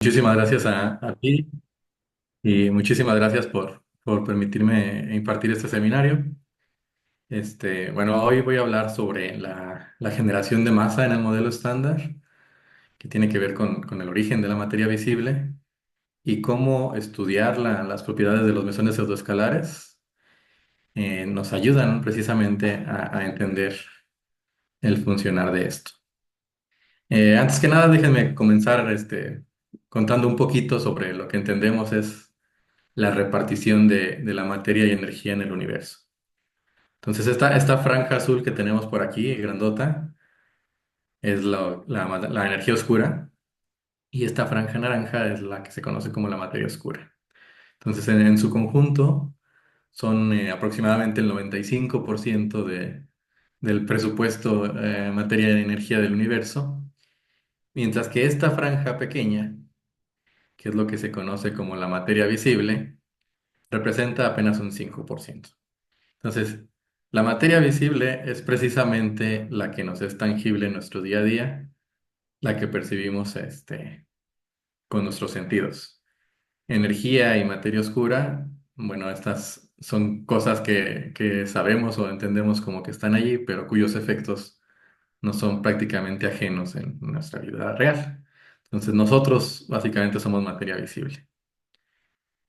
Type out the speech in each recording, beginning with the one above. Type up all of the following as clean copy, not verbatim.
Muchísimas gracias a ti y muchísimas gracias por permitirme impartir este seminario. Bueno, hoy voy a hablar sobre la generación de masa en el modelo estándar, que tiene que ver con el origen de la materia visible y cómo estudiar las propiedades de los mesones pseudoescalares nos ayudan precisamente a entender el funcionar de esto. Antes que nada, déjenme comenzar contando un poquito sobre lo que entendemos es la repartición de la materia y energía en el universo. Entonces, esta franja azul que tenemos por aquí, grandota, es la energía oscura, y esta franja naranja es la que se conoce como la materia oscura. Entonces, en su conjunto, son aproximadamente el 95% del presupuesto materia y energía del universo, mientras que esta franja pequeña, que es lo que se conoce como la materia visible, representa apenas un 5%. Entonces, la materia visible es precisamente la que nos es tangible en nuestro día a día, la que percibimos con nuestros sentidos. Energía y materia oscura, bueno, estas son cosas que sabemos o entendemos como que están allí, pero cuyos efectos no son prácticamente ajenos en nuestra vida real. Entonces, nosotros básicamente somos materia visible.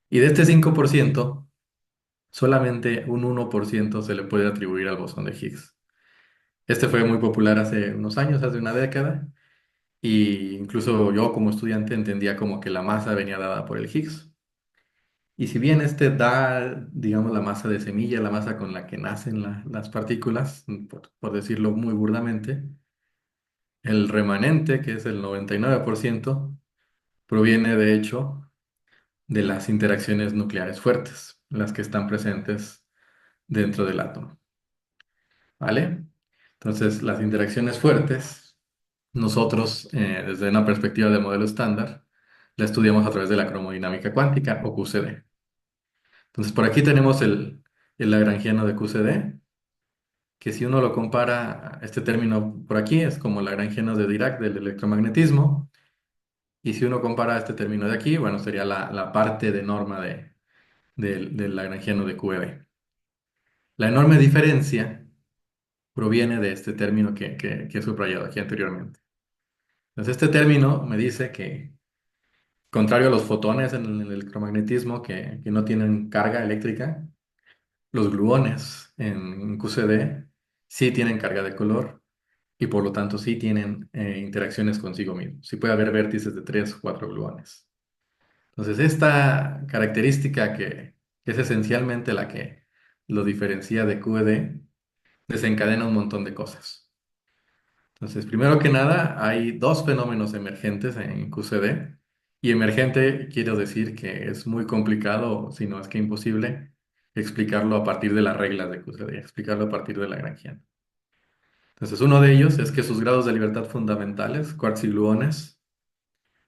Y de este 5%, solamente un 1% se le puede atribuir al bosón de Higgs. Este fue muy popular hace unos años, hace una década, y incluso yo como estudiante entendía como que la masa venía dada por el Higgs. Y si bien este da, digamos, la masa de semilla, la masa con la que nacen las partículas, por decirlo muy burdamente, el remanente, que es el 99%, proviene de hecho de las interacciones nucleares fuertes, las que están presentes dentro del átomo. ¿Vale? Entonces, las interacciones fuertes, nosotros, desde una perspectiva de modelo estándar, la estudiamos a través de la cromodinámica cuántica o QCD. Entonces, por aquí tenemos el lagrangiano de QCD, que si uno lo compara, este término por aquí es como el lagrangiano de Dirac del electromagnetismo, y si uno compara este término de aquí, bueno, sería la parte de norma del lagrangiano de QED. La enorme diferencia proviene de este término que he subrayado aquí anteriormente. Entonces, este término me dice que, contrario a los fotones en el electromagnetismo que no tienen carga eléctrica, los gluones en QCD sí tienen carga de color y por lo tanto sí tienen interacciones consigo mismos. Sí puede haber vértices de 3 o 4 gluones. Entonces, esta característica que es esencialmente la que lo diferencia de QED, desencadena un montón de cosas. Entonces, primero que nada, hay dos fenómenos emergentes en QCD. Y emergente quiero decir que es muy complicado, si no es que imposible, explicarlo a partir de las reglas de QCD, explicarlo a partir de Lagrangiano. Entonces, uno de ellos es que sus grados de libertad fundamentales, quarks y gluones,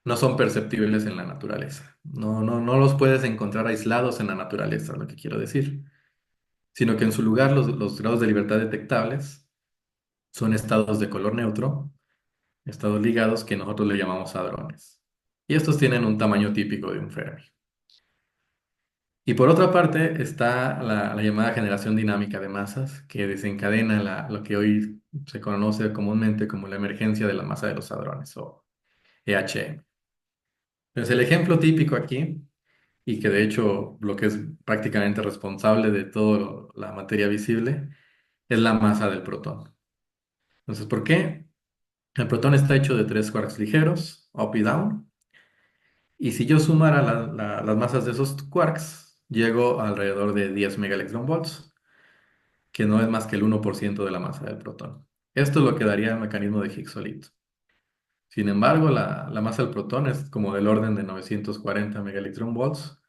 no son perceptibles en la naturaleza. No los puedes encontrar aislados en la naturaleza, es lo que quiero decir. Sino que en su lugar los grados de libertad detectables son estados de color neutro, estados ligados que nosotros le llamamos hadrones. Y estos tienen un tamaño típico de un Fermi. Y por otra parte está la llamada generación dinámica de masas, que desencadena lo que hoy se conoce comúnmente como la emergencia de la masa de los hadrones o EHM. Entonces, el ejemplo típico aquí, y que de hecho lo que es prácticamente responsable de toda la materia visible, es la masa del protón. Entonces, ¿por qué? El protón está hecho de tres quarks ligeros, up y down. Y si yo sumara las masas de esos quarks, llego a alrededor de 10 megaelectronvolts, que no es más que el 1% de la masa del protón. Esto es lo que daría el mecanismo de Higgs solito. Sin embargo, la masa del protón es como del orden de 940 megaelectronvolts,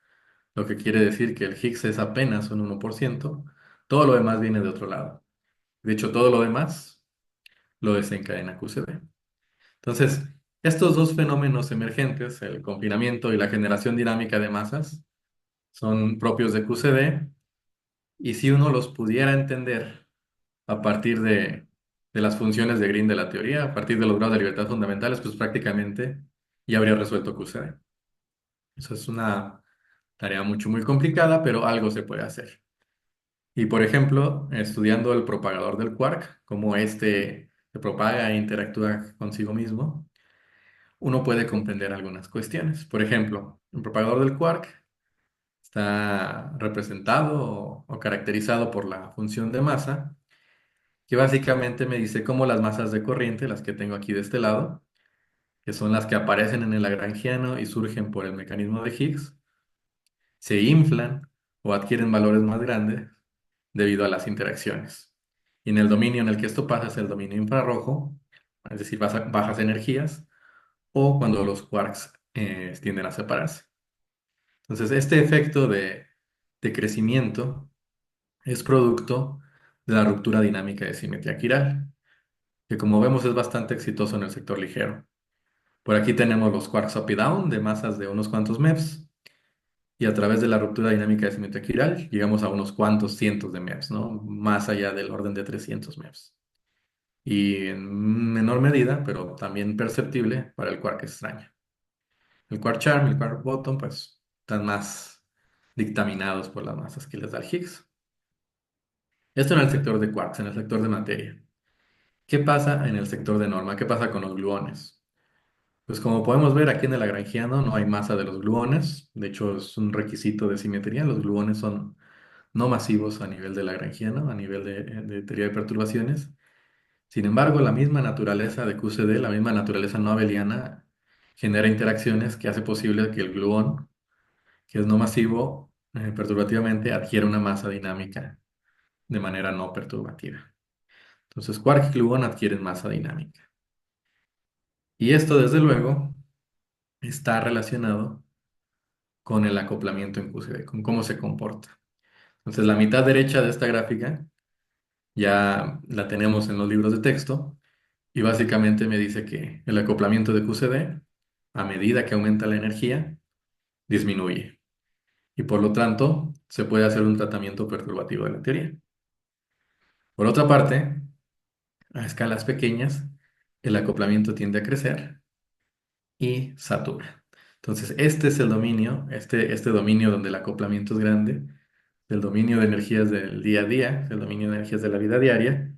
lo que quiere decir que el Higgs es apenas un 1%. Todo lo demás viene de otro lado. De hecho, todo lo demás lo desencadena QCD. Entonces, estos dos fenómenos emergentes, el confinamiento y la generación dinámica de masas, son propios de QCD, y si uno los pudiera entender a partir de las funciones de Green de la teoría, a partir de los grados de libertad fundamentales, pues prácticamente y habría resuelto QCD. Eso es una tarea muy complicada, pero algo se puede hacer. Y por ejemplo, estudiando el propagador del quark, cómo este se propaga e interactúa consigo mismo, uno puede comprender algunas cuestiones. Por ejemplo, el propagador del quark está representado o caracterizado por la función de masa, que básicamente me dice cómo las masas de corriente, las que tengo aquí de este lado, que son las que aparecen en el lagrangiano y surgen por el mecanismo de Higgs, se inflan o adquieren valores más grandes debido a las interacciones. Y en el dominio en el que esto pasa es el dominio infrarrojo, es decir, bajas energías, o cuando los quarks tienden a separarse. Entonces, este efecto de crecimiento es producto de la ruptura dinámica de simetría quiral, que como vemos es bastante exitoso en el sector ligero. Por aquí tenemos los quarks up y down de masas de unos cuantos MeVs, y a través de la ruptura dinámica de simetría quiral llegamos a unos cuantos cientos de MeVs, ¿no? Más allá del orden de 300 MeVs. Y en menor medida, pero también perceptible para el quark extraño. El quark charm y el quark bottom, pues, están más dictaminados por las masas que les da el Higgs. Esto en el sector de quarks, en el sector de materia. ¿Qué pasa en el sector de norma? ¿Qué pasa con los gluones? Pues como podemos ver aquí en el lagrangiano no hay masa de los gluones. De hecho, es un requisito de simetría. Los gluones son no masivos a nivel de lagrangiano, a nivel de teoría de perturbaciones. Sin embargo, la misma naturaleza de QCD, la misma naturaleza no abeliana, genera interacciones que hace posible que el gluón, que es no masivo, perturbativamente adquiera una masa dinámica de manera no perturbativa. Entonces, quark y gluón adquieren masa dinámica. Y esto, desde luego, está relacionado con el acoplamiento en QCD, con cómo se comporta. Entonces, la mitad derecha de esta gráfica ya la tenemos en los libros de texto y básicamente me dice que el acoplamiento de QCD, a medida que aumenta la energía, disminuye. Y por lo tanto, se puede hacer un tratamiento perturbativo de la teoría. Por otra parte, a escalas pequeñas, el acoplamiento tiende a crecer y satura. Entonces, este es el dominio, este dominio donde el acoplamiento es grande, el dominio de energías del día a día, el dominio de energías de la vida diaria,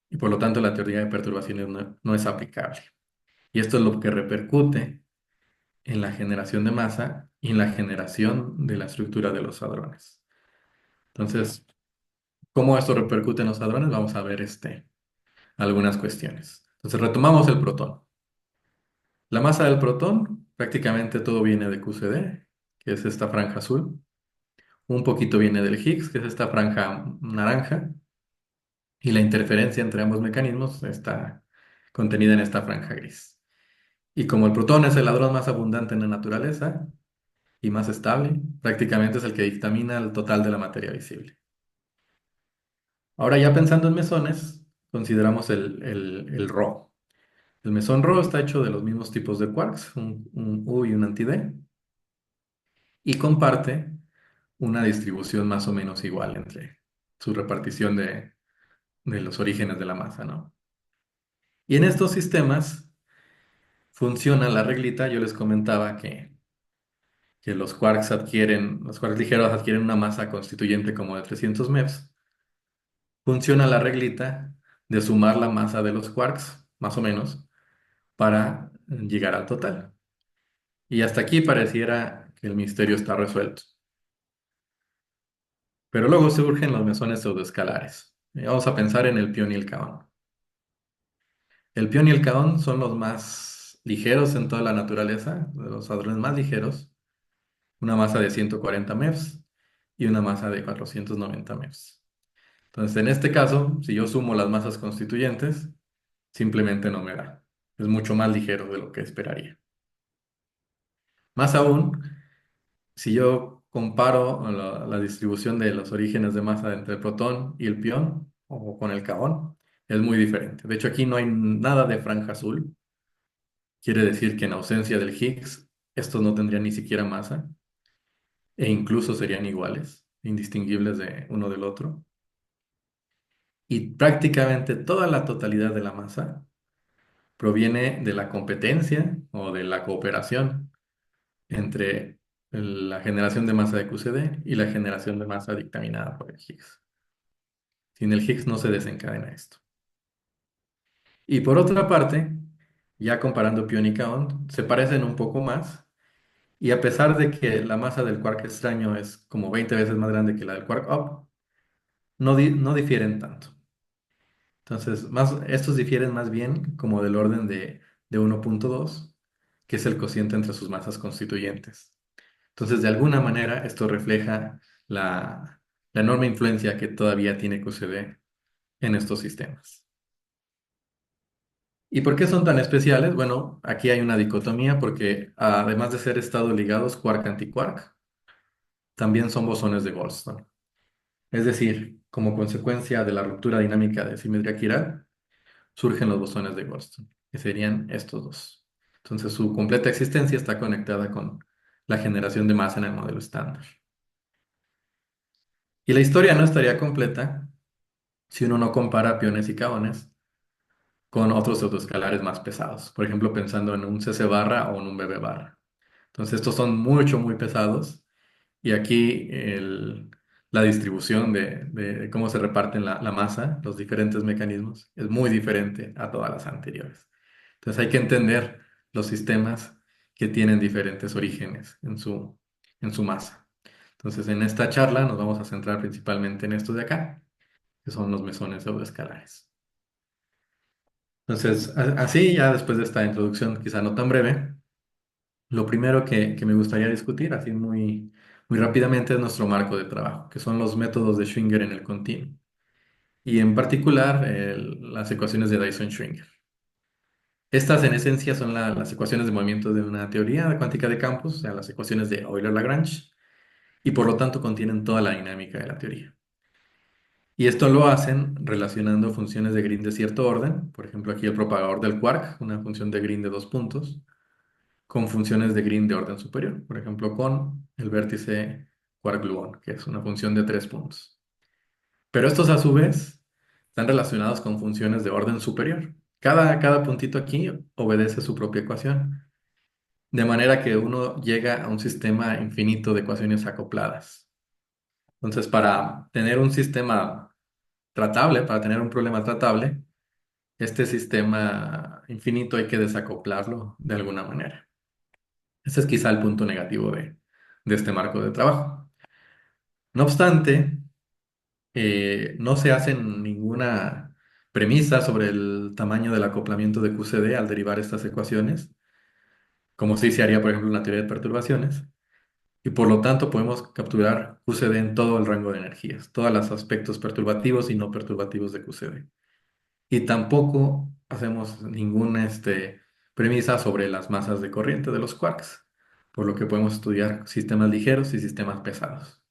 y por lo tanto la teoría de perturbaciones no es aplicable. Y esto es lo que repercute en la generación de masa y en la generación de la estructura de los hadrones. Entonces, ¿cómo esto repercute en los hadrones? Vamos a ver algunas cuestiones. Entonces, retomamos el protón. La masa del protón, prácticamente todo viene de QCD, que es esta franja azul. Un poquito viene del Higgs, que es esta franja naranja. Y la interferencia entre ambos mecanismos está contenida en esta franja gris. Y como el protón es el hadrón más abundante en la naturaleza y más estable, prácticamente es el que dictamina el total de la materia visible. Ahora ya pensando en mesones, consideramos el Rho. El mesón Rho está hecho de los mismos tipos de quarks, un U y un anti-D, y comparte una distribución más o menos igual entre su repartición de los orígenes de la masa, ¿no? Y en estos sistemas funciona la reglita. Yo les comentaba que los quarks ligeros adquieren una masa constituyente como de 300 MeVs. Funciona la reglita de sumar la masa de los quarks, más o menos, para llegar al total. Y hasta aquí pareciera que el misterio está resuelto. Pero luego surgen los mesones pseudoescalares. Vamos a pensar en el pión y el caón. El pión y el caón son los más ligeros en toda la naturaleza, de los hadrones más ligeros, una masa de 140 MeVs y una masa de 490 MeVs. Entonces, en este caso, si yo sumo las masas constituyentes, simplemente no me da. Es mucho más ligero de lo que esperaría. Más aún, si yo comparo la distribución de los orígenes de masa entre el protón y el pión, o con el kaón, es muy diferente. De hecho, aquí no hay nada de franja azul. Quiere decir que en ausencia del Higgs, estos no tendrían ni siquiera masa, e incluso serían iguales, indistinguibles de uno del otro. Y prácticamente toda la totalidad de la masa proviene de la competencia o de la cooperación entre la generación de masa de QCD y la generación de masa dictaminada por el Higgs. Sin el Higgs no se desencadena esto. Y por otra parte, ya comparando pion y kaon, se parecen un poco más. Y a pesar de que la masa del quark extraño es como 20 veces más grande que la del quark up, no difieren tanto. Entonces, estos difieren más bien como del orden de 1,2, que es el cociente entre sus masas constituyentes. Entonces, de alguna manera, esto refleja la enorme influencia que todavía tiene QCD en estos sistemas. ¿Y por qué son tan especiales? Bueno, aquí hay una dicotomía porque además de ser estado ligados quark-antiquark, también son bosones de Goldstone. Es decir, como consecuencia de la ruptura dinámica de simetría quiral, surgen los bosones de Goldstone, que serían estos dos. Entonces, su completa existencia está conectada con la generación de masa en el modelo estándar. Y la historia no estaría completa si uno no compara piones y kaones con otros pseudoescalares más pesados. Por ejemplo, pensando en un CC barra o en un BB barra. Entonces, estos son muy pesados. Y aquí la distribución de cómo se reparten la masa, los diferentes mecanismos, es muy diferente a todas las anteriores. Entonces hay que entender los sistemas que tienen diferentes orígenes en su masa. Entonces en esta charla nos vamos a centrar principalmente en estos de acá, que son los mesones pseudoescalares. Entonces, así ya después de esta introducción quizá no tan breve, lo primero que me gustaría discutir, así muy rápidamente, es nuestro marco de trabajo, que son los métodos de Schwinger en el continuo. Y en particular, las ecuaciones de Dyson-Schwinger. Estas, en esencia, son las ecuaciones de movimiento de una teoría cuántica de campos, o sea, las ecuaciones de Euler-Lagrange, y por lo tanto contienen toda la dinámica de la teoría. Y esto lo hacen relacionando funciones de Green de cierto orden, por ejemplo, aquí el propagador del quark, una función de Green de 2 puntos, con funciones de Green de orden superior, por ejemplo, con el vértice quark-gluón, que es una función de 3 puntos. Pero estos a su vez están relacionados con funciones de orden superior. Cada puntito aquí obedece su propia ecuación, de manera que uno llega a un sistema infinito de ecuaciones acopladas. Entonces, para tener un sistema tratable, para tener un problema tratable, este sistema infinito hay que desacoplarlo de alguna manera. Ese es quizá el punto negativo de este marco de trabajo. No obstante, no se hace ninguna premisa sobre el tamaño del acoplamiento de QCD al derivar estas ecuaciones, como sí se haría, por ejemplo, en la teoría de perturbaciones, y por lo tanto podemos capturar QCD en todo el rango de energías, todos los aspectos perturbativos y no perturbativos de QCD. Y tampoco hacemos ninguna premisa sobre las masas de corriente de los quarks, por lo que podemos estudiar sistemas ligeros y sistemas pesados.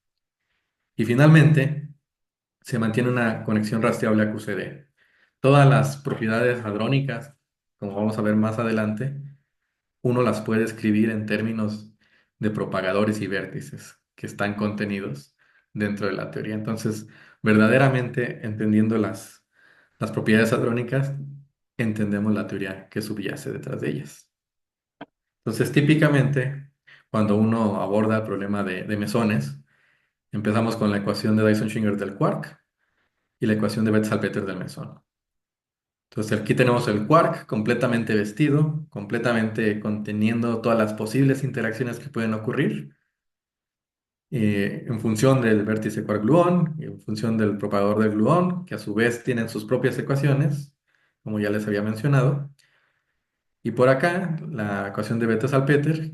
Y finalmente, se mantiene una conexión rastreable a QCD. Todas las propiedades hadrónicas, como vamos a ver más adelante, uno las puede escribir en términos de propagadores y vértices que están contenidos dentro de la teoría. Entonces, verdaderamente entendiendo las propiedades hadrónicas, entendemos la teoría que subyace detrás de ellas. Entonces, típicamente, cuando uno aborda el problema de mesones, empezamos con la ecuación de Dyson-Schwinger del quark y la ecuación de Bethe-Salpeter del mesón. Entonces aquí tenemos el quark completamente vestido, completamente conteniendo todas las posibles interacciones que pueden ocurrir en función del vértice quark-gluón y en función del propagador del gluón, que a su vez tienen sus propias ecuaciones, como ya les había mencionado. Y por acá la ecuación de Bethe-Salpeter,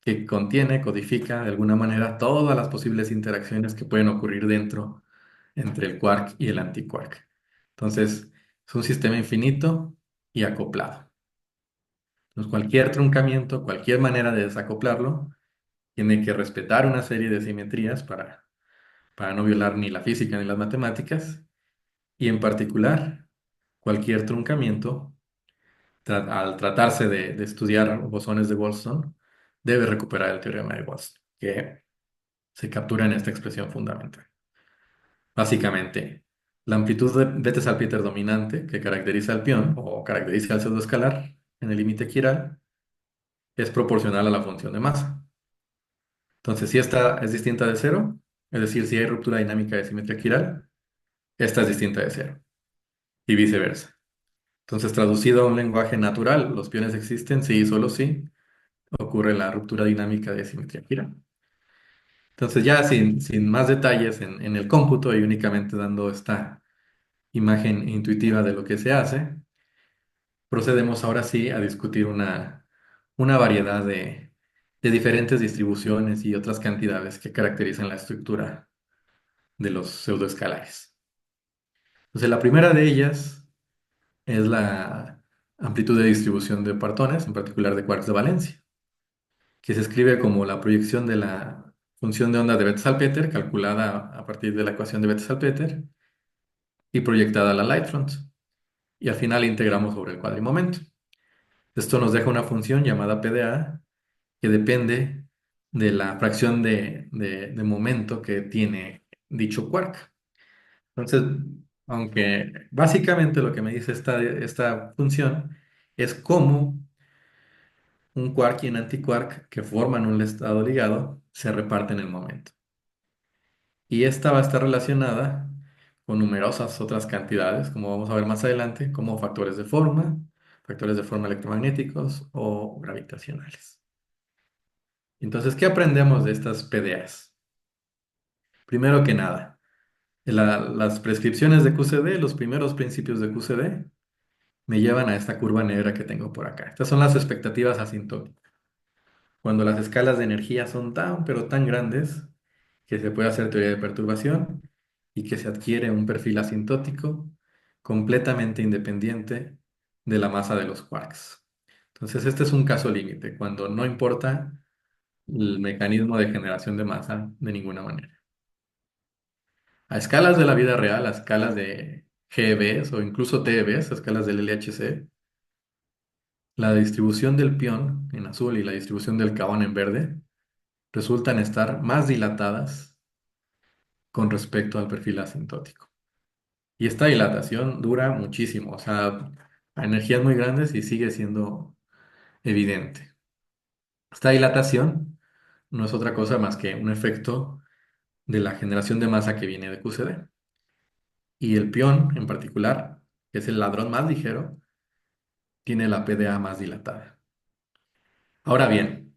que contiene, codifica de alguna manera todas las posibles interacciones que pueden ocurrir dentro entre el quark y el antiquark. Entonces, es un sistema infinito y acoplado. Entonces, cualquier truncamiento, cualquier manera de desacoplarlo, tiene que respetar una serie de simetrías para no violar ni la física ni las matemáticas. Y en particular, cualquier truncamiento, al tratarse de estudiar bosones de Wolfson, debe recuperar el teorema de Wolfson, que se captura en esta expresión fundamental. Básicamente, la amplitud de Bethe-Salpeter dominante que caracteriza al pión o caracteriza al pseudoescalar en el límite quiral es proporcional a la función de masa. Entonces, si esta es distinta de cero, es decir, si hay ruptura dinámica de simetría quiral, esta es distinta de cero y viceversa. Entonces, traducido a un lenguaje natural, los piones existen si y solo si ocurre la ruptura dinámica de simetría quiral. Entonces, ya sin más detalles en el cómputo y únicamente dando esta imagen intuitiva de lo que se hace, procedemos ahora sí a discutir una variedad de diferentes distribuciones y otras cantidades que caracterizan la estructura de los pseudoescalares. Entonces, la primera de ellas es la amplitud de distribución de partones, en particular de quarks de valencia, que se escribe como la proyección de la función de onda de Bethe-Salpeter, calculada a partir de la ecuación de Bethe-Salpeter y proyectada a la light front. Y al final integramos sobre el cuadrimomento. Esto nos deja una función llamada PDA que depende de la fracción de momento que tiene dicho quark. Entonces, aunque básicamente lo que me dice esta función es cómo un quark y un antiquark que forman un estado ligado se reparten el momento. Y esta va a estar relacionada con numerosas otras cantidades, como vamos a ver más adelante, como factores de forma electromagnéticos o gravitacionales. Entonces, ¿qué aprendemos de estas PDAs? Primero que nada, las prescripciones de QCD, los primeros principios de QCD, me llevan a esta curva negra que tengo por acá. Estas son las expectativas asintóticas. Cuando las escalas de energía son tan, pero tan grandes, que se puede hacer teoría de perturbación y que se adquiere un perfil asintótico completamente independiente de la masa de los quarks. Entonces, este es un caso límite, cuando no importa el mecanismo de generación de masa de ninguna manera. A escalas de la vida real, a escalas de GeVs o incluso TeVs, a escalas del LHC, la distribución del pión en azul y la distribución del kaon en verde resultan estar más dilatadas con respecto al perfil asintótico. Y esta dilatación dura muchísimo, o sea, a energías muy grandes y sigue siendo evidente. Esta dilatación no es otra cosa más que un efecto de la generación de masa que viene de QCD. Y el pión en particular, que es el ladrón más ligero, tiene la PDA más dilatada. Ahora bien,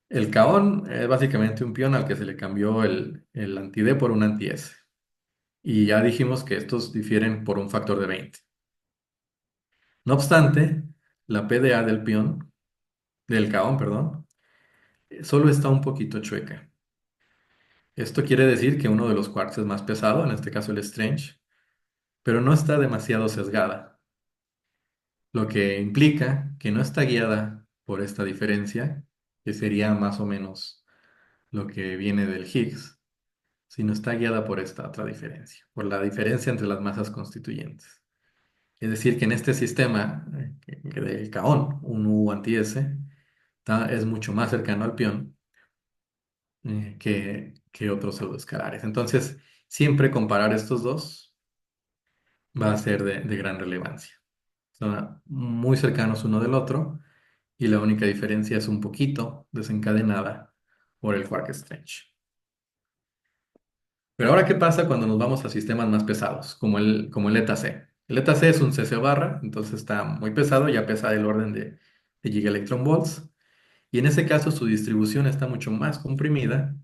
el kaón es básicamente un pión al que se le cambió el anti-D por un anti-S. Y ya dijimos que estos difieren por un factor de 20. No obstante, la PDA del kaón, perdón, solo está un poquito chueca. Esto quiere decir que uno de los quarks es más pesado, en este caso el Strange, pero no está demasiado sesgada, lo que implica que no está guiada por esta diferencia, que sería más o menos lo que viene del Higgs, sino está guiada por esta otra diferencia, por la diferencia entre las masas constituyentes. Es decir, que en este sistema que del kaón, un U anti-S, es mucho más cercano al pión que otros pseudoescalares. Entonces, siempre comparar estos dos va a ser de gran relevancia. Son muy cercanos uno del otro y la única diferencia es un poquito desencadenada por el quark strange. Pero ahora, ¿qué pasa cuando nos vamos a sistemas más pesados, como el eta C? El eta C es un cc barra, entonces está muy pesado, ya pesa del orden de gigaelectronvolts, y en ese caso su distribución está mucho más comprimida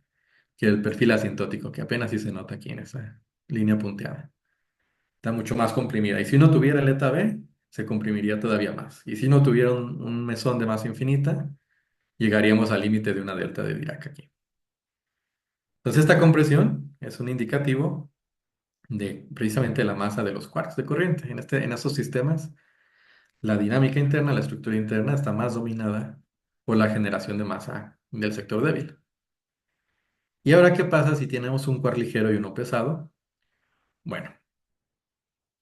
que el perfil asintótico, que apenas sí se nota aquí en esa línea punteada. Está mucho más comprimida. Y si no tuviera el eta B, se comprimiría todavía más. Y si no tuviera un mesón de masa infinita, llegaríamos al límite de una delta de Dirac aquí. Entonces, esta compresión es un indicativo de precisamente la masa de los quarks de corriente. En esos sistemas, la dinámica interna, la estructura interna, está más dominada por la generación de masa del sector débil. ¿Y ahora qué pasa si tenemos un quark ligero y uno pesado? Bueno,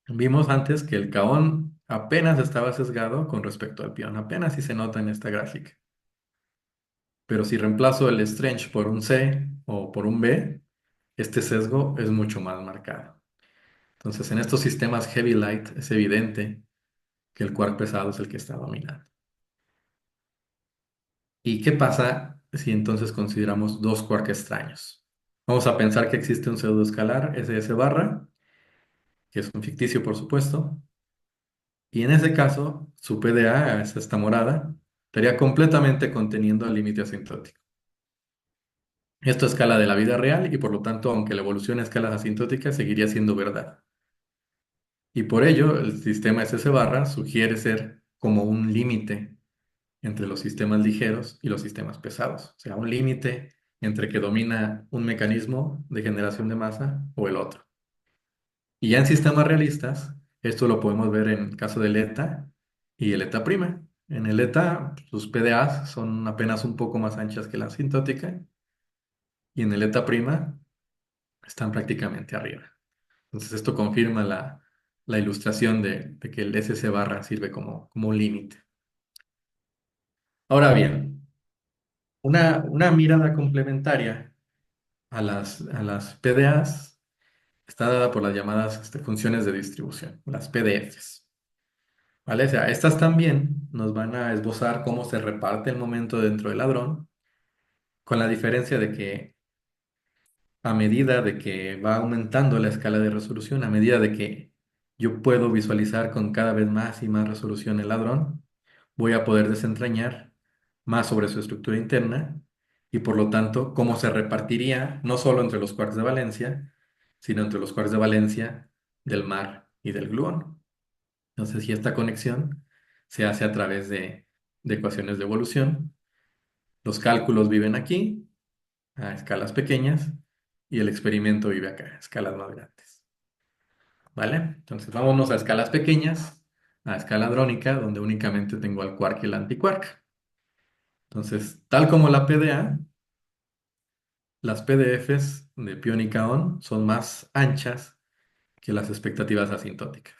vimos antes que el kaón apenas estaba sesgado con respecto al pión, apenas si se nota en esta gráfica. Pero si reemplazo el strange por un C o por un B, este sesgo es mucho más marcado. Entonces, en estos sistemas heavy light es evidente que el quark pesado es el que está dominando. ¿Y qué pasa si entonces consideramos dos quarks extraños? Vamos a pensar que existe un pseudoescalar SS barra, que es un ficticio, por supuesto, y en ese caso, su PDA, es esta morada, estaría completamente conteniendo el límite asintótico. Esto es escala de la vida real y por lo tanto, aunque la evolución a escalas asintóticas seguiría siendo verdad. Y por ello, el sistema SS barra sugiere ser como un límite entre los sistemas ligeros y los sistemas pesados. O sea, un límite entre que domina un mecanismo de generación de masa o el otro. Y ya en sistemas realistas, esto lo podemos ver en el caso del ETA y el ETA prima. En el ETA, sus PDAs son apenas un poco más anchas que la asintótica y en el ETA prima están prácticamente arriba. Entonces esto confirma la ilustración de que el SC barra sirve como un límite. Ahora bien, una mirada complementaria a las PDAs está dada por las llamadas funciones de distribución, las PDFs. ¿Vale? O sea, estas también nos van a esbozar cómo se reparte el momento dentro del hadrón, con la diferencia de que a medida de que va aumentando la escala de resolución, a medida de que yo puedo visualizar con cada vez más y más resolución el hadrón, voy a poder desentrañar más sobre su estructura interna y por lo tanto cómo se repartiría no solo entre los quarks de valencia, sino entre los quarks de valencia del mar y del gluón. Entonces, si esta conexión se hace a través de ecuaciones de evolución, los cálculos viven aquí a escalas pequeñas y el experimento vive acá a escalas más grandes. ¿Vale? Entonces, vámonos a escalas pequeñas, a escala hadrónica, donde únicamente tengo al quark y el antiquark. Entonces, tal como la PDA, las PDFs de pion y kaon son más anchas que las expectativas asintóticas.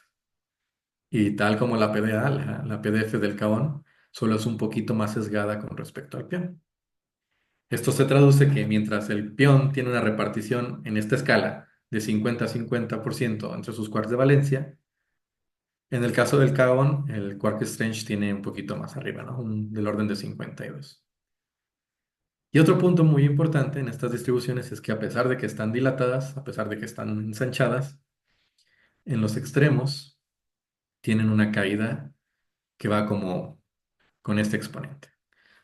Y tal como la PDA, la PDF del kaon, solo es un poquito más sesgada con respecto al pion. Esto se traduce que mientras el pion tiene una repartición en esta escala de 50-50% entre sus quarks de valencia, en el caso del kaon, el quark exchange tiene un poquito más arriba, ¿no? Del orden de 52. Y otro punto muy importante en estas distribuciones es que a pesar de que están dilatadas, a pesar de que están ensanchadas, en los extremos tienen una caída que va como con este exponente.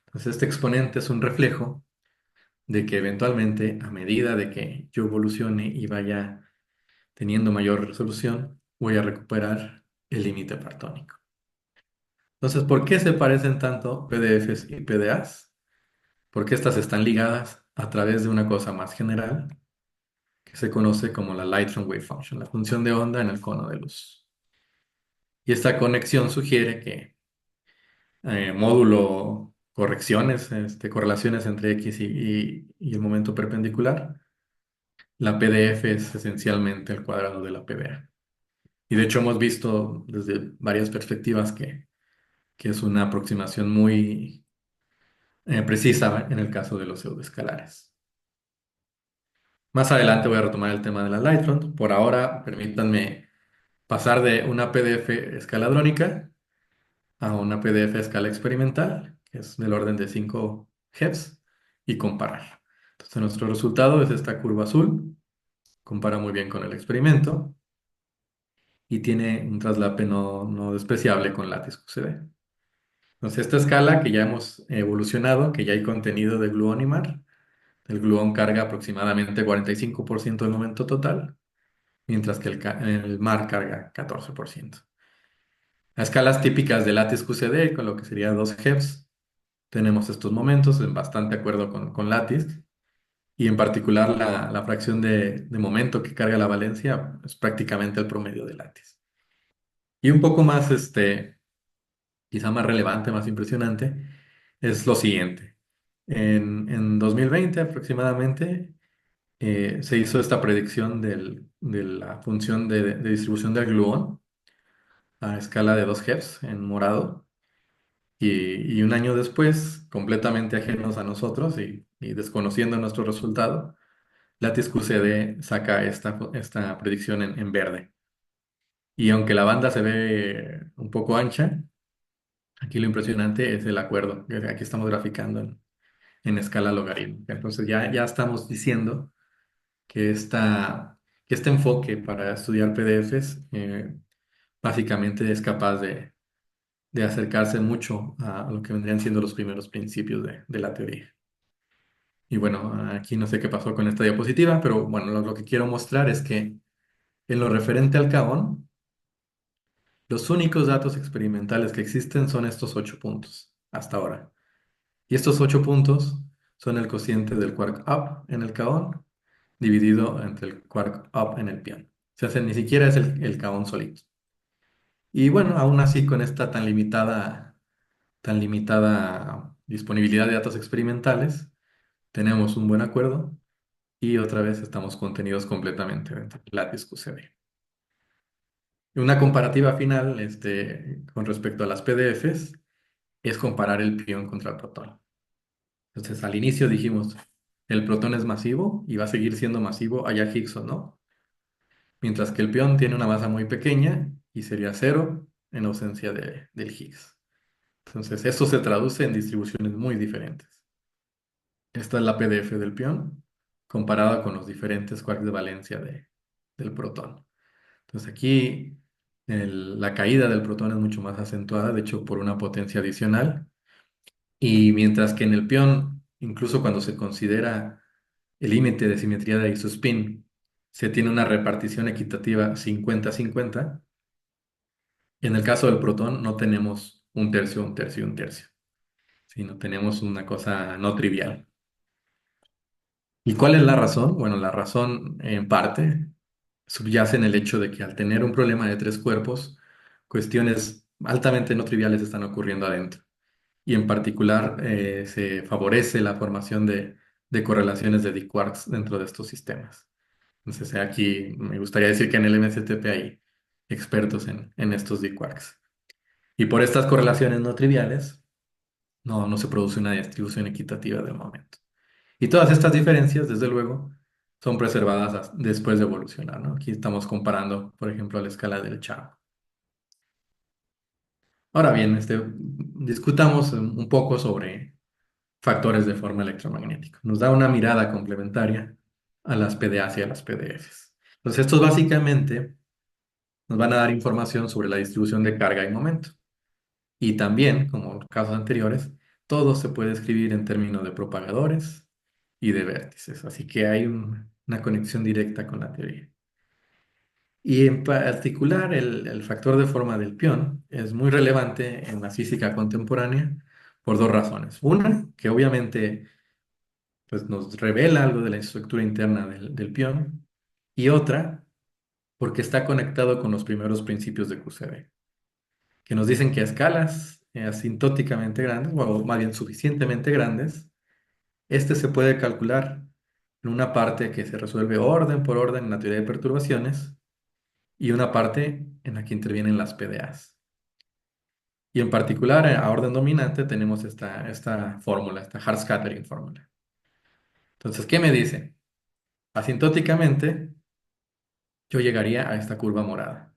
Entonces, este exponente es un reflejo de que eventualmente, a medida de que yo evolucione y vaya teniendo mayor resolución, voy a recuperar el límite partónico. Entonces, ¿por qué se parecen tanto PDFs y PDAs? Porque estas están ligadas a través de una cosa más general que se conoce como la Light Wave Function, la función de onda en el cono de luz. Y esta conexión sugiere que módulo correcciones, correlaciones entre X y el momento perpendicular, la PDF es esencialmente el cuadrado de la PDA. Y de hecho hemos visto desde varias perspectivas que es una aproximación muy precisa en el caso de los pseudoescalares. Más adelante voy a retomar el tema de la Lightroom. Por ahora, permítanme pasar de una PDF escaladrónica a una PDF a escala experimental, que es del orden de 5 Hz, y comparar. Entonces, nuestro resultado es esta curva azul, compara muy bien con el experimento y tiene un traslape no despreciable con látiz QCD. Entonces, esta escala que ya hemos evolucionado, que ya hay contenido de gluón y mar, el gluón carga aproximadamente 45% del momento total, mientras que el mar carga 14%. A escalas típicas de látiz QCD, con lo que sería 2 Hz, tenemos estos momentos en bastante acuerdo con Lattice y en particular la fracción de momento que carga la valencia es prácticamente el promedio de Lattice. Y un poco más, quizá más relevante, más impresionante, es lo siguiente. En 2020 aproximadamente se hizo esta predicción de la función de distribución del gluón a escala de 2 Hz en morado. Y un año después, completamente ajenos a nosotros y desconociendo nuestro resultado, Lattice QCD saca esta predicción en verde. Y aunque la banda se ve un poco ancha, Aquí lo impresionante es el acuerdo, que aquí estamos graficando en escala logarítmica. Entonces ya estamos diciendo que, que este enfoque para estudiar PDFs básicamente es capaz de acercarse mucho a lo que vendrían siendo los primeros principios de la teoría. Y bueno, aquí no sé qué pasó con esta diapositiva, pero bueno, lo que quiero mostrar es que en lo referente al Kaon, los únicos datos experimentales que existen son estos 8 puntos hasta ahora. Y estos 8 puntos son el cociente del quark up en el Kaon dividido entre el quark up en el pion. O sea, ni siquiera es el Kaon solito. Y bueno, aún así con esta tan limitada disponibilidad de datos experimentales, tenemos un buen acuerdo y otra vez estamos contenidos completamente dentro del lattice QCD. Una comparativa final con respecto a las PDFs es comparar el pion contra el protón. Entonces, al inicio dijimos, el protón es masivo y va a seguir siendo masivo, haya Higgs o no, mientras que el pion tiene una masa muy pequeña y sería cero en ausencia del Higgs. Entonces, esto se traduce en distribuciones muy diferentes. Esta es la PDF del pion comparada con los diferentes quarks de valencia del protón. Entonces, aquí la caída del protón es mucho más acentuada, de hecho, por una potencia adicional. Y mientras que en el pion, incluso cuando se considera el límite de simetría de isospin, se tiene una repartición equitativa 50-50, en el caso del protón no tenemos un tercio, un tercio y un tercio, sino tenemos una cosa no trivial. ¿Y cuál es la razón? Bueno, la razón en parte subyace en el hecho de que al tener un problema de tres cuerpos, cuestiones altamente no triviales están ocurriendo adentro. Y en particular se favorece la formación de correlaciones de D-quarks dentro de estos sistemas. Entonces, aquí me gustaría decir que en el MSTP hay expertos en estos D-quarks. Y por estas correlaciones no triviales, no se produce una distribución equitativa del momento. Y todas estas diferencias, desde luego, son preservadas después de evolucionar, ¿no? Aquí estamos comparando, por ejemplo, a la escala del Chow. Ahora bien, discutamos un poco sobre factores de forma electromagnética. Nos da una mirada complementaria a las PDAs y a las PDFs. Entonces, estos básicamente nos van a dar información sobre la distribución de carga y momento. Y también, como en los casos anteriores, todo se puede escribir en términos de propagadores y de vértices. Así que hay una conexión directa con la teoría. Y en particular, el factor de forma del pión es muy relevante en la física contemporánea por dos razones. Una, que obviamente pues, nos revela algo de la estructura interna del pión. Y otra, porque está conectado con los primeros principios de QCD, que nos dicen que a escalas asintóticamente grandes, o más bien suficientemente grandes, este se puede calcular en una parte que se resuelve orden por orden en la teoría de perturbaciones y una parte en la que intervienen las PDAs. Y en particular, a orden dominante tenemos esta fórmula, esta hard scattering fórmula. Entonces, ¿qué me dice? Asintóticamente, yo llegaría a esta curva morada.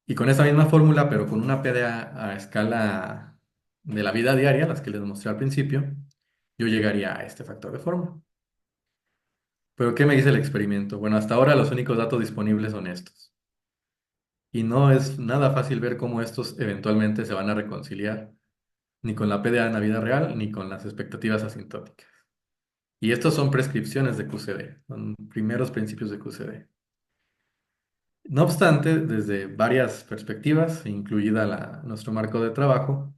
Y con esa misma fórmula, pero con una PDA a escala de la vida diaria, las que les mostré al principio, yo llegaría a este factor de forma. Pero ¿qué me dice el experimento? Bueno, hasta ahora los únicos datos disponibles son estos. Y no es nada fácil ver cómo estos eventualmente se van a reconciliar, ni con la PDA en la vida real, ni con las expectativas asintóticas. Y estos son prescripciones de QCD, son primeros principios de QCD. No obstante, desde varias perspectivas, incluida nuestro marco de trabajo,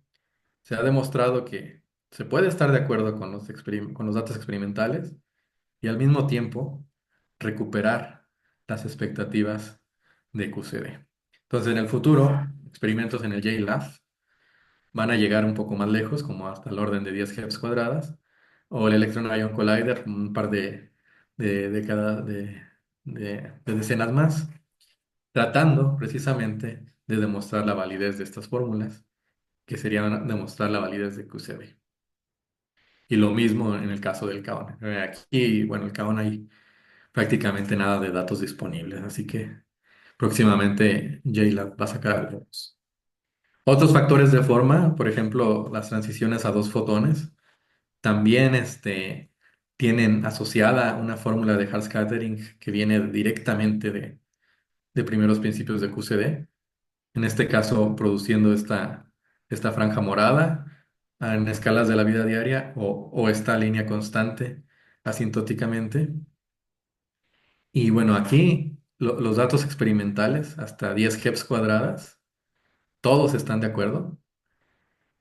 se ha demostrado que se puede estar de acuerdo con con los datos experimentales y al mismo tiempo recuperar las expectativas de QCD. Entonces, en el futuro, experimentos en el JLab van a llegar un poco más lejos, como hasta el orden de 10 Hz cuadradas, o el Electron Ion Collider, un par de decenas más, tratando precisamente de demostrar la validez de estas fórmulas, que serían demostrar la validez de QCD. Y lo mismo en el caso del Kaon. Aquí, bueno, el Kaon hay prácticamente nada de datos disponibles, así que próximamente JLab va a sacar algo. Otros factores de forma, por ejemplo, las transiciones a dos fotones, también tienen asociada una fórmula de Hart-Scattering que viene directamente de primeros principios de QCD. En este caso, produciendo esta franja morada en escalas de la vida diaria o esta línea constante asintóticamente. Y bueno, aquí los datos experimentales, hasta 10 Hz cuadradas, todos están de acuerdo,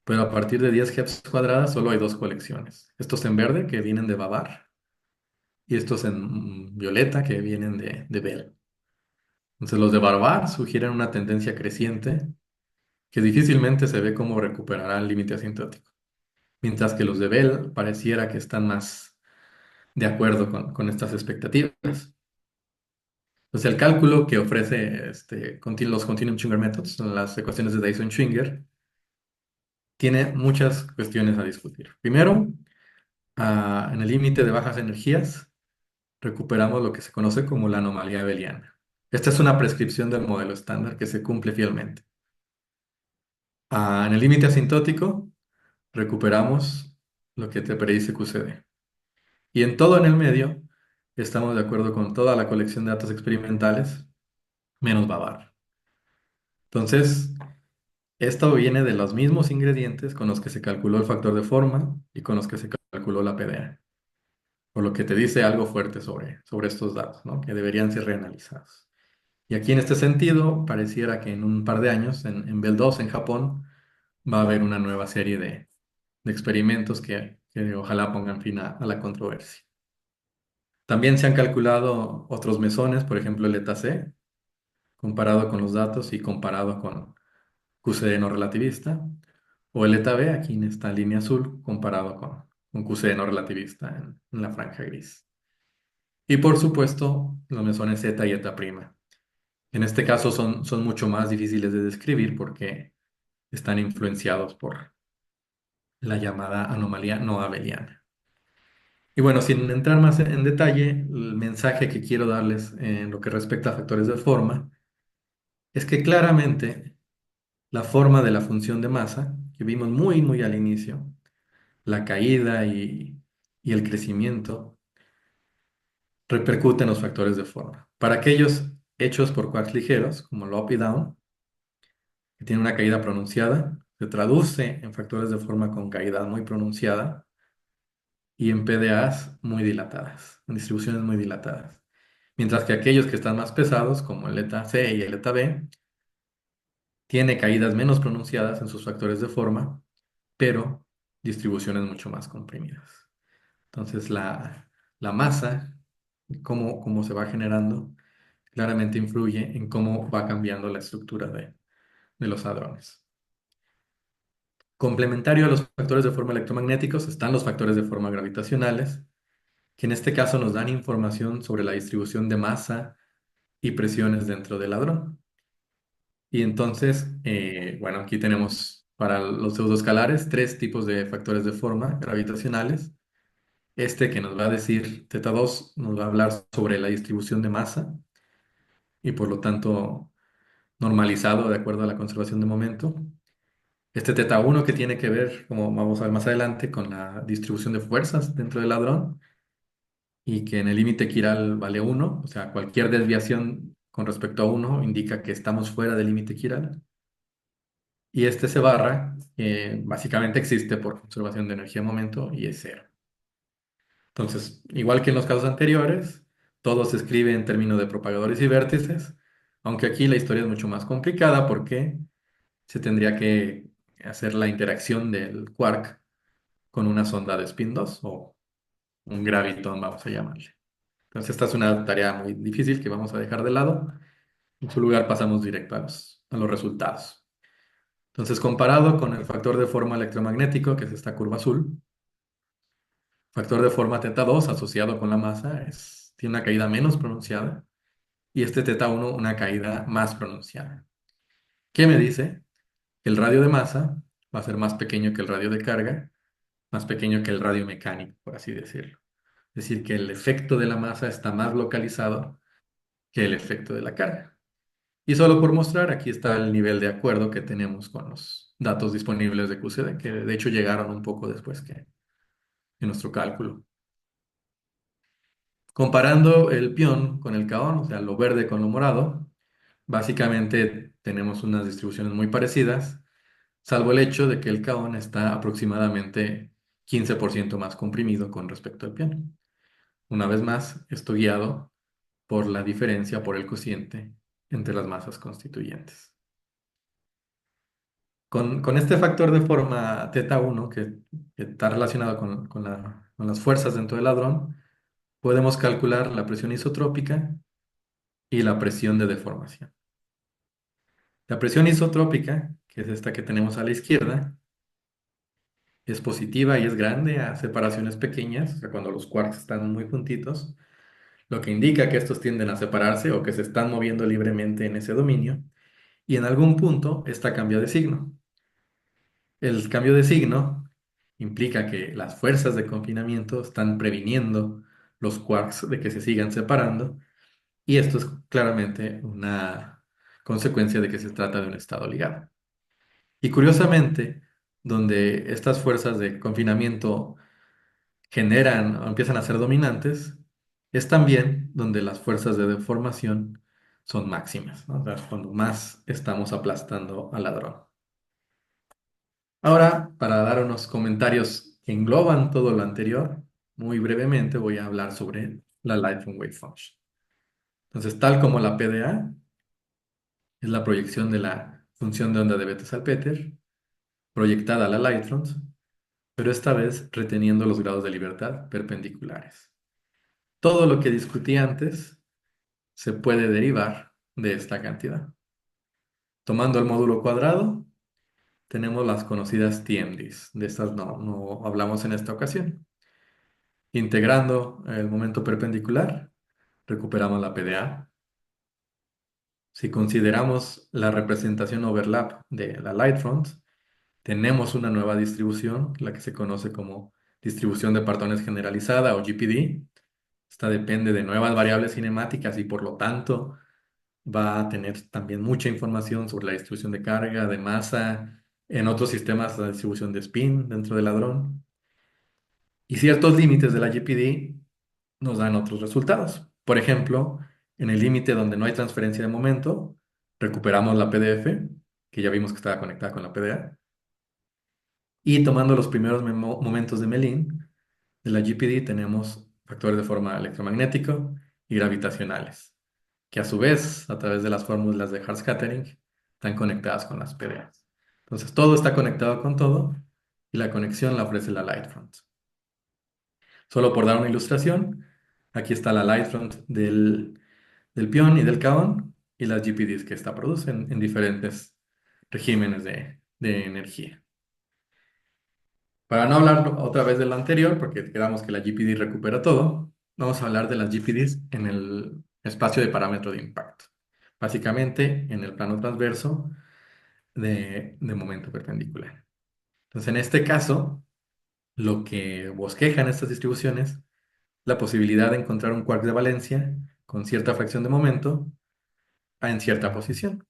pero a partir de 10 Hz cuadradas solo hay dos colecciones. Estos en verde que vienen de Babar y estos en violeta que vienen de Bell. Entonces los de Babar sugieren una tendencia creciente que difícilmente se ve cómo recuperará el límite asintótico, mientras que los de Bell pareciera que están más de acuerdo con estas expectativas. Entonces, el cálculo que ofrece los Continuum Schwinger Methods, las ecuaciones de Dyson-Schwinger, tiene muchas cuestiones a discutir. Primero, en el límite de bajas energías, recuperamos lo que se conoce como la anomalía abeliana. Esta es una prescripción del modelo estándar que se cumple fielmente. En el límite asintótico, recuperamos lo que te predice QCD. Y en todo en el medio, estamos de acuerdo con toda la colección de datos experimentales, menos Babar. Entonces, esto viene de los mismos ingredientes con los que se calculó el factor de forma y con los que se calculó la PDA, por lo que te dice algo fuerte sobre estos datos, ¿no? Que deberían ser reanalizados. Y aquí en este sentido, pareciera que en un par de años, en Bell 2, en Japón, va a haber una nueva serie de experimentos que ojalá pongan fin a la controversia. También se han calculado otros mesones, por ejemplo el eta C, comparado con los datos y comparado con QCD no relativista, o el eta B, aquí en esta línea azul, comparado con QCD no relativista en la franja gris. Y por supuesto, los mesones zeta y eta prima. En este caso son mucho más difíciles de describir porque están influenciados por la llamada anomalía no abeliana. Y bueno, sin entrar más en detalle, el mensaje que quiero darles en lo que respecta a factores de forma es que claramente la forma de la función de masa, que vimos muy al inicio, la caída y el crecimiento, repercuten en los factores de forma. Para aquellos hechos por quarks ligeros, como el up y down, que tienen una caída pronunciada, se traduce en factores de forma con caída muy pronunciada y en PDAs muy dilatadas, en distribuciones muy dilatadas. Mientras que aquellos que están más pesados, como el eta C y el eta B, tiene caídas menos pronunciadas en sus factores de forma, pero distribuciones mucho más comprimidas. Entonces, la masa, cómo se va generando, claramente influye en cómo va cambiando la estructura de los hadrones. Complementario a los factores de forma electromagnéticos están los factores de forma gravitacionales, que en este caso nos dan información sobre la distribución de masa y presiones dentro del hadrón. Y entonces, bueno, aquí tenemos para los pseudoescalares tres tipos de factores de forma gravitacionales. Este que nos va a decir, teta 2 nos va a hablar sobre la distribución de masa y por lo tanto normalizado de acuerdo a la conservación de momento. Este teta 1 que tiene que ver, como vamos a ver más adelante, con la distribución de fuerzas dentro del hadrón y que en el límite quiral vale 1, o sea, cualquier desviación con respecto a 1 indica que estamos fuera del límite quiral. Y este se barra, básicamente existe por conservación de energía de momento y es cero. Entonces, igual que en los casos anteriores, todo se escribe en términos de propagadores y vértices, aunque aquí la historia es mucho más complicada porque se tendría que hacer la interacción del quark con una sonda de spin 2 o un graviton, vamos a llamarle. Entonces, esta es una tarea muy difícil que vamos a dejar de lado. En su lugar pasamos directo a los resultados. Entonces, comparado con el factor de forma electromagnético, que es esta curva azul, factor de forma teta 2 asociado con la masa tiene una caída menos pronunciada y este teta 1 una caída más pronunciada. ¿Qué me dice? Que el radio de masa va a ser más pequeño que el radio de carga, más pequeño que el radio mecánico, por así decirlo. Es decir, que el efecto de la masa está más localizado que el efecto de la carga. Y solo por mostrar, aquí está el nivel de acuerdo que tenemos con los datos disponibles de QCD, que de hecho llegaron un poco después que nuestro cálculo. Comparando el pion con el kaon, o sea, lo verde con lo morado, básicamente tenemos unas distribuciones muy parecidas, salvo el hecho de que el kaon está aproximadamente 15% más comprimido con respecto al pion. Una vez más, esto guiado por la diferencia por el cociente entre las masas constituyentes. Con este factor de forma θ1 que está relacionado con las fuerzas dentro del hadrón, podemos calcular la presión isotrópica y la presión de deformación. La presión isotrópica, que es esta que tenemos a la izquierda, es positiva y es grande a separaciones pequeñas, o sea, cuando los quarks están muy juntitos, lo que indica que estos tienden a separarse o que se están moviendo libremente en ese dominio, y en algún punto esta cambia de signo. El cambio de signo implica que las fuerzas de confinamiento están previniendo los quarks de que se sigan separando, y esto es claramente una consecuencia de que se trata de un estado ligado. Y curiosamente, donde estas fuerzas de confinamiento generan o empiezan a ser dominantes, es también donde las fuerzas de deformación son máximas, ¿no? O sea, cuando más estamos aplastando al ladrón. Ahora, para dar unos comentarios que engloban todo lo anterior, muy brevemente voy a hablar sobre la Lightroom Wave Function. Entonces, tal como la PDA, es la proyección de la función de onda de Bethe-Salpeter, proyectada a la Lightrons, pero esta vez reteniendo los grados de libertad perpendiculares. Todo lo que discutí antes se puede derivar de esta cantidad. Tomando el módulo cuadrado, tenemos las conocidas TMDs. De estas no hablamos en esta ocasión. Integrando el momento perpendicular, recuperamos la PDA. Si consideramos la representación overlap de la light front, tenemos una nueva distribución, la que se conoce como distribución de partones generalizada o GPD. Esta depende de nuevas variables cinemáticas y por lo tanto va a tener también mucha información sobre la distribución de carga, de masa, en otros sistemas la distribución de spin dentro del hadrón. Y ciertos límites de la GPD nos dan otros resultados. Por ejemplo, en el límite donde no hay transferencia de momento, recuperamos la PDF, que ya vimos que estaba conectada con la PDA, y tomando los primeros momentos de Melin, de la GPD tenemos factores de forma electromagnético y gravitacionales, que a su vez, a través de las fórmulas de Hart-Scattering, están conectadas con las PDAs. Entonces, todo está conectado con todo y la conexión la ofrece la Lightfront. Solo por dar una ilustración, aquí está la Lightfront del pion y del kaon y las GPDs que esta producen en diferentes regímenes de energía. Para no hablar otra vez de lo anterior, porque quedamos que la GPD recupera todo, vamos a hablar de las GPDs en el espacio de parámetro de impacto. Básicamente en el plano transverso de momento perpendicular. Entonces, en este caso, lo que bosquejan estas distribuciones, la posibilidad de encontrar un quark de valencia con cierta fracción de momento en cierta posición.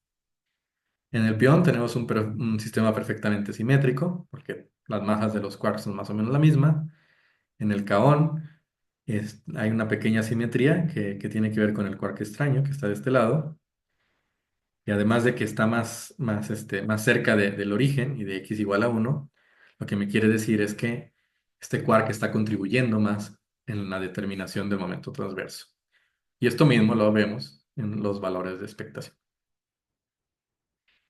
En el pion tenemos un sistema perfectamente simétrico, porque las masas de los quarks son más o menos la misma. En el kaon hay una pequeña simetría que tiene que ver con el quark extraño que está de este lado. Y además de que está más cerca del origen y de x igual a 1, lo que me quiere decir es que este quark está contribuyendo más en la determinación del momento transverso. Y esto mismo lo vemos en los valores de expectación.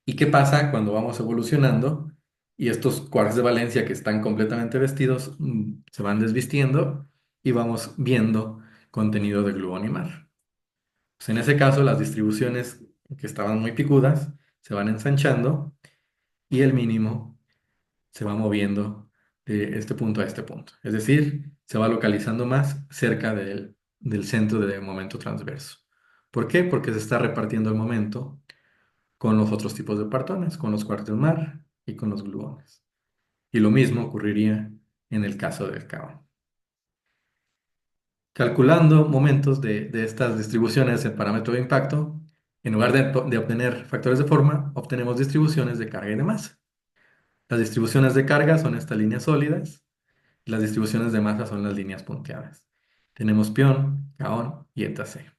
¿Y qué pasa cuando vamos evolucionando y estos quarks de valencia que están completamente vestidos se van desvistiendo y vamos viendo contenido de gluonimar? Pues en ese caso, las distribuciones que estaban muy picudas se van ensanchando y el mínimo se va moviendo de este punto a este punto. Es decir, se va localizando más cerca del centro de momento transverso. ¿Por qué? Porque se está repartiendo el momento con los otros tipos de partones, con los quarks del mar y con los gluones. Y lo mismo ocurriría en el caso del kaon. Calculando momentos de estas distribuciones en parámetro de impacto, En lugar de obtener factores de forma, obtenemos distribuciones de carga y de masa. Las distribuciones de carga son estas líneas sólidas y las distribuciones de masa son las líneas punteadas. Tenemos pión, kaón y eta C.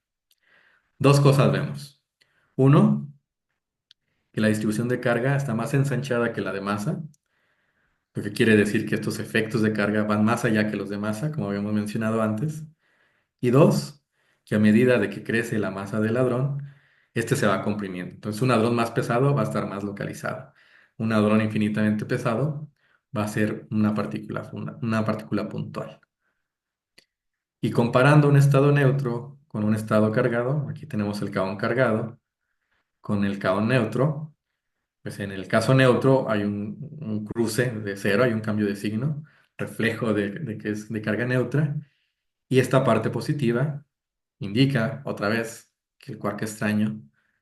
Dos cosas vemos. Uno, que la distribución de carga está más ensanchada que la de masa, lo que quiere decir que estos efectos de carga van más allá que los de masa, como habíamos mencionado antes. Y dos, que a medida de que crece la masa del hadrón, este se va comprimiendo. Entonces, un hadrón más pesado va a estar más localizado. Un hadrón infinitamente pesado va a ser una partícula puntual. Y comparando un estado neutro con un estado cargado, aquí tenemos el kaón cargado con el kaón neutro, pues en el caso neutro hay un cruce de cero, hay un cambio de signo, reflejo de que es de carga neutra, y esta parte positiva indica otra vez que el quark extraño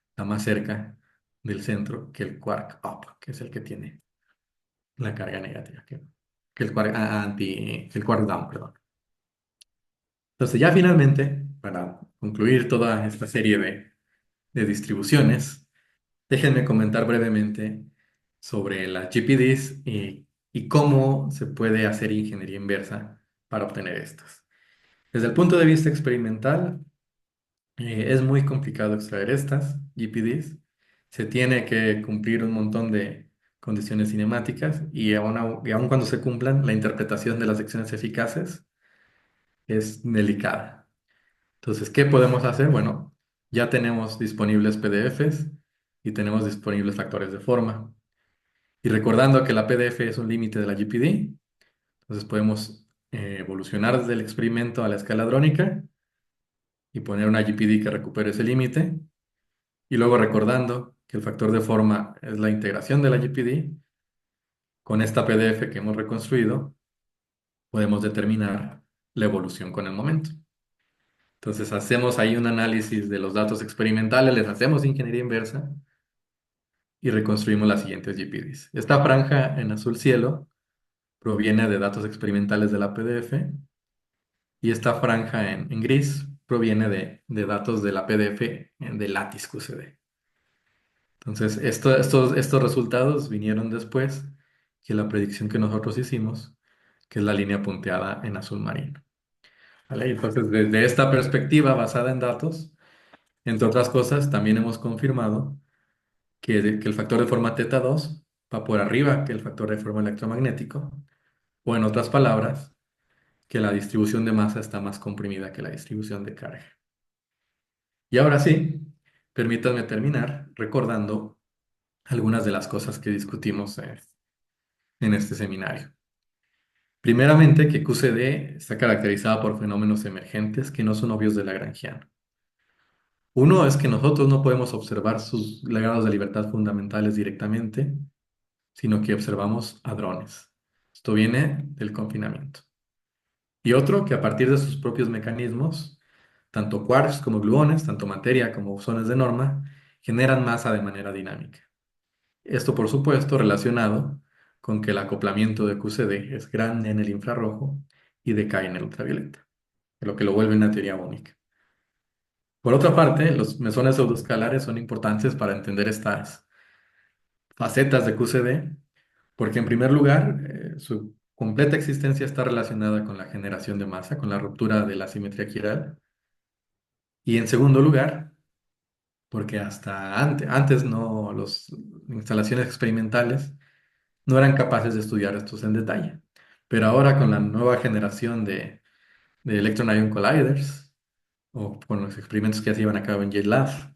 está más cerca del centro que el quark up, que es el que tiene la carga negativa, que el quark que el quark down, perdón. Entonces ya finalmente, para concluir toda esta serie de distribuciones, déjenme comentar brevemente sobre las GPDs y cómo se puede hacer ingeniería inversa para obtener estas. Desde el punto de vista experimental, es muy complicado extraer estas GPDs. Se tiene que cumplir un montón de condiciones cinemáticas y aun cuando se cumplan, la interpretación de las secciones eficaces es delicada. Entonces, ¿qué podemos hacer? Bueno, ya tenemos disponibles PDFs y tenemos disponibles factores de forma. Y recordando que la PDF es un límite de la GPD, entonces podemos evolucionar desde el experimento a la escala hadrónica y poner una GPD que recupere ese límite. Y luego recordando que el factor de forma es la integración de la GPD, con esta PDF que hemos reconstruido, podemos determinar la evolución con el momento. Entonces hacemos ahí un análisis de los datos experimentales, les hacemos ingeniería inversa y reconstruimos las siguientes GPDs. Esta franja en azul cielo proviene de datos experimentales de la PDF y esta franja en gris proviene de datos de la PDF de Lattice QCD. Entonces, estos resultados vinieron después que la predicción que nosotros hicimos, que es la línea punteada en azul marino. ¿Vale? Entonces, desde esta perspectiva basada en datos, entre otras cosas, también hemos confirmado que el factor de forma teta 2 va por arriba que el factor de forma electromagnético, o en otras palabras, que la distribución de masa está más comprimida que la distribución de carga. Y ahora sí, permítanme terminar recordando algunas de las cosas que discutimos en este seminario. Primeramente, que QCD está caracterizada por fenómenos emergentes que no son obvios de Lagrangiano. Uno es que nosotros no podemos observar sus grados de libertad fundamentales directamente, sino que observamos hadrones. Esto viene del confinamiento. Y otro, que a partir de sus propios mecanismos, tanto quarks como gluones, tanto materia como bosones de norma, generan masa de manera dinámica. Esto, por supuesto, relacionado con que el acoplamiento de QCD es grande en el infrarrojo y decae en el ultravioleta, lo que lo vuelve una teoría única. Por otra parte, los mesones pseudoescalares son importantes para entender estas facetas de QCD, porque en primer lugar, su completa existencia está relacionada con la generación de masa, con la ruptura de la simetría quiral, y en segundo lugar, porque hasta antes no, las instalaciones experimentales no eran capaces de estudiar estos en detalle. Pero ahora con la nueva generación de Electron Ion Colliders, o con los experimentos que ya se llevan a cabo en JLab,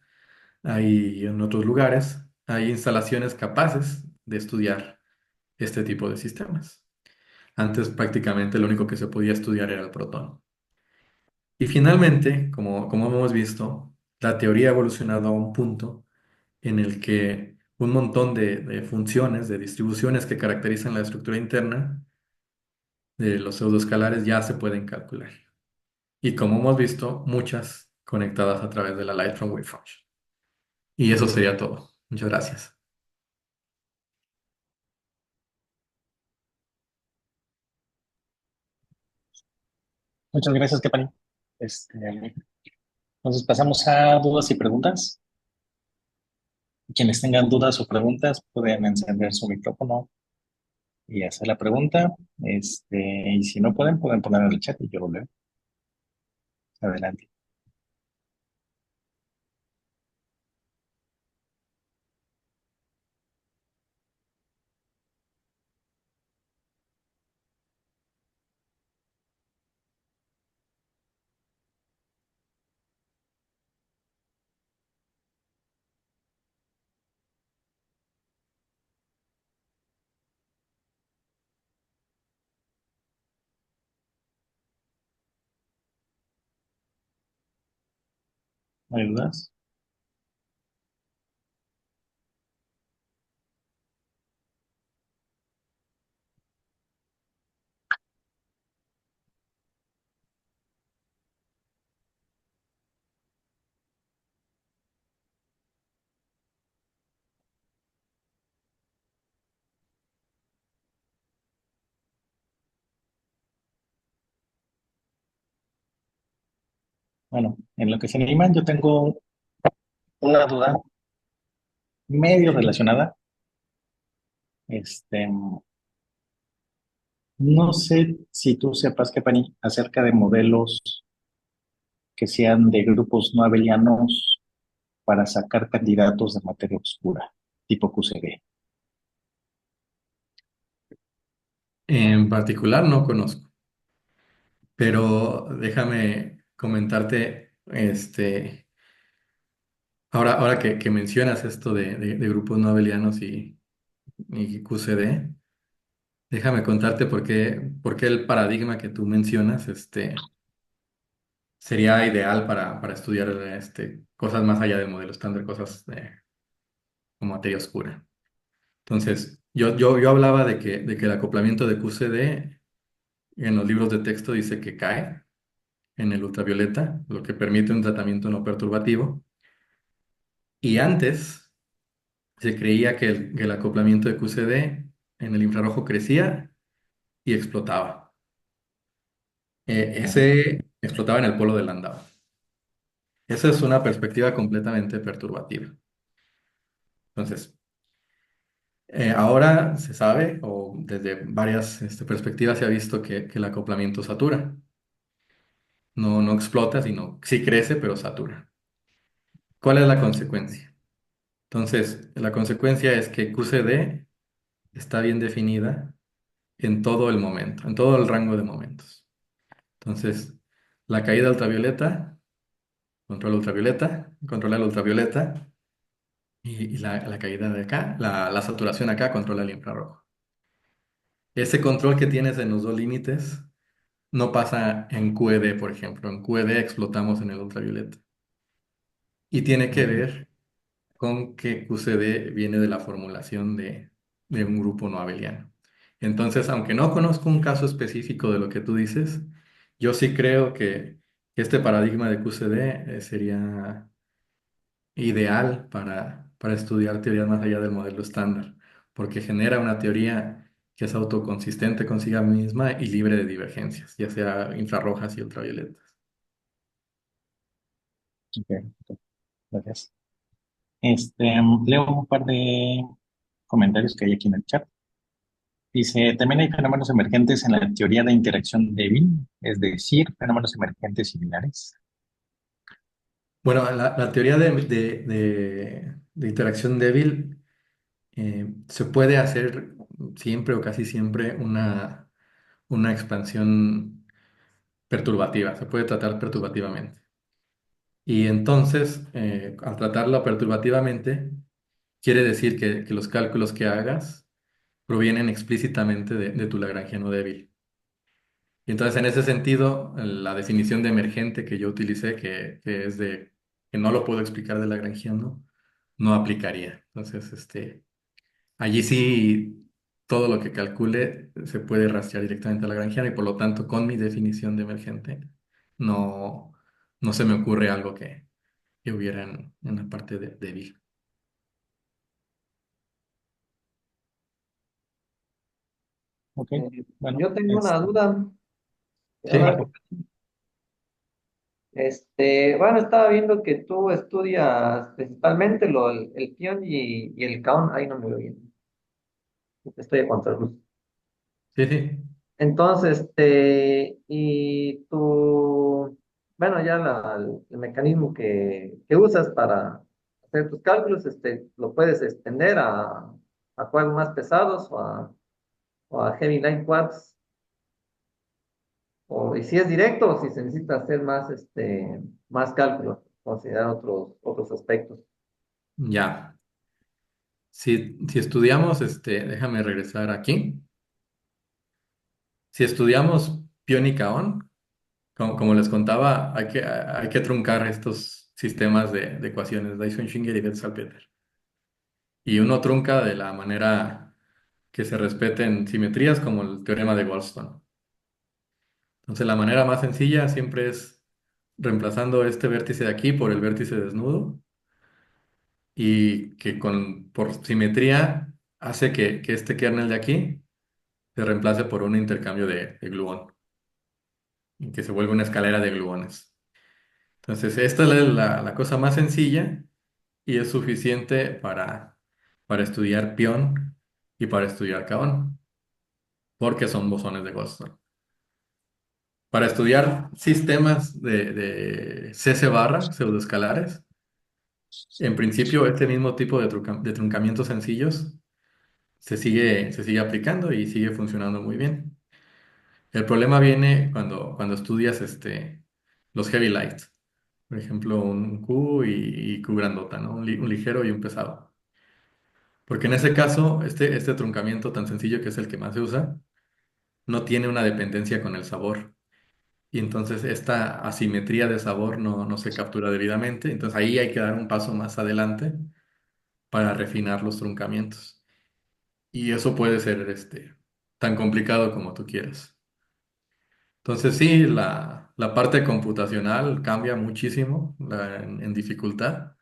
hay en otros lugares, hay instalaciones capaces de estudiar este tipo de sistemas. Antes prácticamente lo único que se podía estudiar era el protón. Y finalmente, como hemos visto, la teoría ha evolucionado a un punto en el que un montón de funciones, de distribuciones que caracterizan la estructura interna de los pseudoescalares ya se pueden calcular. Y como hemos visto, muchas conectadas a través de la Light from Wave Function. Y eso sería todo. Muchas gracias. Muchas gracias, Kepani. Entonces pasamos a dudas y preguntas. Quienes tengan dudas o preguntas pueden encender su micrófono y hacer la pregunta. Y si no pueden, pueden poner en el chat y yo lo leo. Adelante. ¿No hay dudas? Bueno, en lo que se animan, yo tengo una duda medio relacionada. Este, no sé si tú sepas, Pani, acerca de modelos que sean de grupos no abelianos para sacar candidatos de materia oscura, tipo QCD. En particular no conozco, pero déjame comentarte, ahora que mencionas esto de grupos no abelianos y QCD, déjame contarte por qué el paradigma que tú mencionas, sería ideal para estudiar, cosas más allá del modelo estándar, cosas como materia oscura. Entonces, yo hablaba de que el acoplamiento de QCD en los libros de texto dice que cae en el ultravioleta, lo que permite un tratamiento no perturbativo. Y antes se creía que el acoplamiento de QCD en el infrarrojo crecía y explotaba. Ujú. Ese explotaba en el polo del Landau. Esa es una perspectiva completamente perturbativa. Entonces, ahora se sabe, o desde varias perspectivas se ha visto que el acoplamiento satura. No explota, sino sí crece, pero satura. ¿Cuál es la consecuencia? Entonces, la consecuencia es que QCD está bien definida en todo el momento, en todo el rango de momentos. Entonces, la caída ultravioleta controla el ultravioleta, y la caída de acá, la saturación acá controla el infrarrojo. Ese control que tienes en los dos límites no pasa en QED, por ejemplo. En QED explotamos en el ultravioleta. Y tiene que Ujú. ver con que QCD viene de la formulación de un grupo no abeliano. Entonces, aunque no conozco un caso específico de lo que tú dices, yo sí creo que este paradigma de QCD sería ideal para estudiar teorías más allá del modelo estándar, porque genera una teoría que es autoconsistente consigo misma y libre de divergencias, ya sea infrarrojas y ultravioletas. Ok, ok, gracias. Leo un par de comentarios que hay aquí en el chat. Dice, también hay fenómenos emergentes en la teoría de interacción débil, es decir, fenómenos emergentes similares. Bueno, la teoría de interacción débil, se puede hacer siempre o casi siempre una expansión perturbativa, se puede tratar perturbativamente. Y entonces, al tratarlo perturbativamente, quiere decir que los cálculos que hagas provienen explícitamente de tu lagrangiano débil. Y entonces, en ese sentido, la definición de emergente que yo utilicé, que es de que no lo puedo explicar de lagrangiano, no aplicaría. Entonces, allí sí, todo lo que calcule se puede rastrear directamente a lagrangiano, y por lo tanto, con mi definición de emergente, no, no se me ocurre algo que hubiera en la parte de débil. Ok, bueno, Yo tengo una duda. Sí. Ahora, Bueno, estaba viendo que tú estudias principalmente el Python y el Kaun, ahí no me veo bien, estoy a contraluz. Sí, sí. Entonces, y tu, bueno, ya el mecanismo que usas para hacer tus cálculos, lo puedes extender a cuadros más pesados o a heavy line quads, y si es directo o si se necesita hacer más, más cálculos, considerar otros aspectos. Ya. Si estudiamos, déjame regresar aquí. Si estudiamos Pion y Kaon, como les contaba, hay que truncar estos sistemas de ecuaciones, Dyson-Schwinger y Betz-Salpeter. Y uno trunca de la manera que se respeten simetrías como el teorema de Goldstone. Entonces, la manera más sencilla siempre es reemplazando este vértice de aquí por el vértice desnudo y que por simetría hace que este kernel de aquí se reemplace por un intercambio de gluón y que se vuelva una escalera de gluones. Entonces, esta es la cosa más sencilla y es suficiente para estudiar pión y para estudiar kaón, porque son bosones de Goldstone. Para estudiar sistemas de CC barra, pseudoescalares, en principio este mismo tipo de truncamientos sencillos se sigue aplicando y sigue funcionando muy bien. El problema viene cuando estudias los heavy lights, por ejemplo, un Q y Q grandota, ¿no? Un ligero y un pesado. Porque en ese caso, este truncamiento tan sencillo que es el que más se usa, no tiene una dependencia con el sabor. Y entonces esta asimetría de sabor no se captura debidamente. Entonces ahí hay que dar un paso más adelante para refinar los truncamientos. Y eso puede ser tan complicado como tú quieras. Entonces sí, la parte computacional cambia muchísimo en dificultad,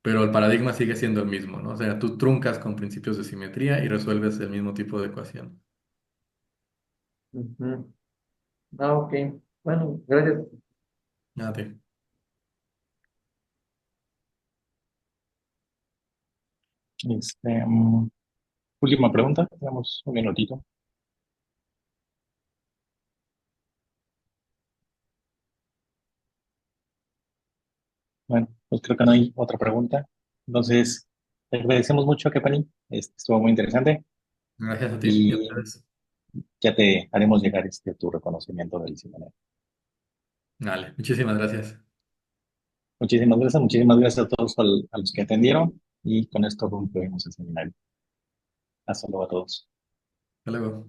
pero el paradigma sigue siendo el mismo, ¿no? O sea, tú truncas con principios de simetría y resuelves el mismo tipo de ecuación. Ujú. Ah, ok. Bueno, gracias. Nada. Este, mm, última pregunta, tenemos un minutito. Bueno, pues creo que no hay otra pregunta. Entonces, te agradecemos mucho, Kepani. Estuvo muy interesante Gracias a ti y a y ustedes. ya te haremos llegar tu reconocimiento del seminario. Dale, muchísimas gracias. Muchísimas gracias a todos a los que atendieron y con esto concluimos el seminario. Hasta luego a todos. Hasta luego.